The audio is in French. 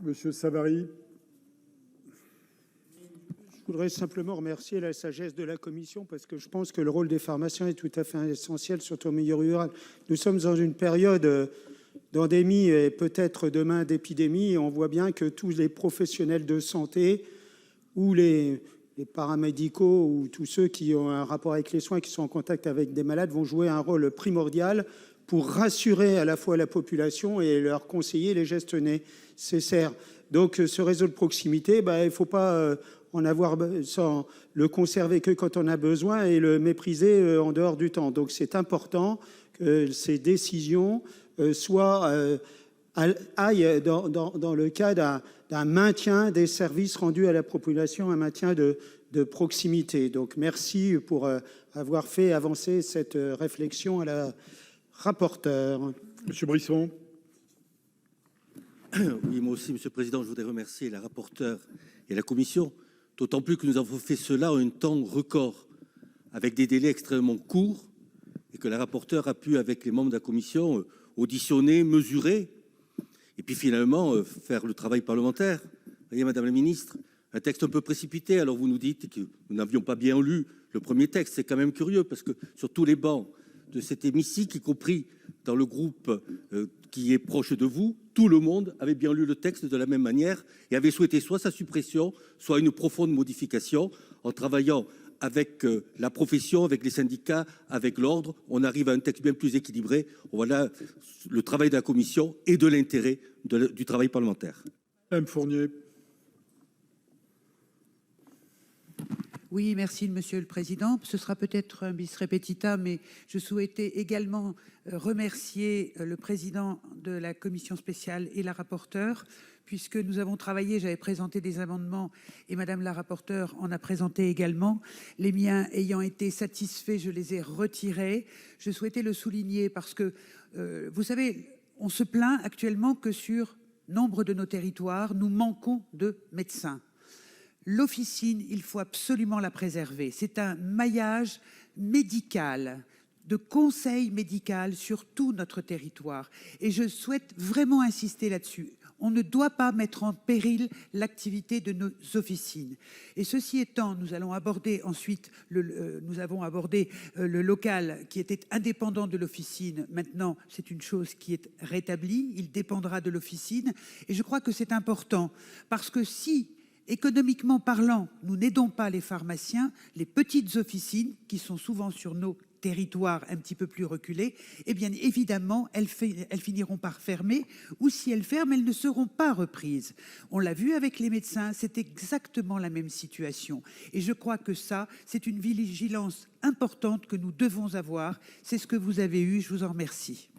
Monsieur Savary. Je voudrais simplement remercier la sagesse de la Commission parce que je pense que le rôle des pharmaciens est tout à fait essentiel, surtout au milieu rural. Nous sommes dans une période d'endémie et peut-être demain d'épidémie. Et on voit bien que tous les professionnels de santé ou les paramédicaux ou tous ceux qui ont un rapport avec les soins, qui sont en contact avec des malades, vont jouer un rôle primordial pour rassurer à la fois la population et leur conseiller les gestes nécessaires. Donc ce réseau de proximité, il ne faut pas en avoir sans le conserver que quand on a besoin et le mépriser en dehors du temps. Donc c'est important que ces décisions aillent dans le cas d'un maintien des services rendus à la population, un maintien de proximité. Donc merci pour avoir fait avancer cette réflexion à la rapporteure. Monsieur Brisson. Oui, moi aussi, Monsieur le Président, je voudrais remercier la rapporteure et la Commission, d'autant plus que nous avons fait cela en un temps record, avec des délais extrêmement courts, et que la rapporteure a pu, avec les membres de la Commission, auditionner, mesurer, et puis finalement faire le travail parlementaire. Vous voyez, Madame la Ministre, un texte un peu précipité, alors vous nous dites que nous n'avions pas bien lu le premier texte, c'est quand même curieux, parce que sur tous les bancs de cet hémicycle, y compris dans le groupe qui est proche de vous, tout le monde avait bien lu le texte de la même manière et avait souhaité soit sa suppression, soit une profonde modification. En travaillant avec la profession, avec les syndicats, avec l'ordre, on arrive à un texte bien plus équilibré. Voilà le travail de la Commission et de l'intérêt du travail parlementaire. Madame Fournier. Oui, merci Monsieur le Président. Ce sera peut-être un bis repetita, mais je souhaitais également remercier le président de la commission spéciale et la rapporteure, puisque nous avons travaillé, j'avais présenté des amendements et Madame la rapporteure en a présenté également. Les miens ayant été satisfaits, je les ai retirés. Je souhaitais le souligner parce que, vous savez, on se plaint actuellement que sur nombre de nos territoires, nous manquons de médecins. L'officine, il faut absolument la préserver. C'est un maillage médical, de conseil médical sur tout notre territoire. Et je souhaite vraiment insister là-dessus. On ne doit pas mettre en péril l'activité de nos officines. Et ceci étant, nous allons aborder ensuite, nous avons abordé le local qui était indépendant de l'officine. Maintenant, c'est une chose qui est rétablie. Il dépendra de l'officine. Et je crois que c'est important parce que si économiquement parlant, nous n'aidons pas les pharmaciens, les petites officines qui sont souvent sur nos territoires un petit peu plus reculés, eh bien évidemment, elles finiront par fermer, ou si elles ferment, elles ne seront pas reprises. On l'a vu avec les médecins, c'est exactement la même situation. Et je crois que ça, c'est une vigilance importante que nous devons avoir. C'est ce que vous avez eu, je vous en remercie.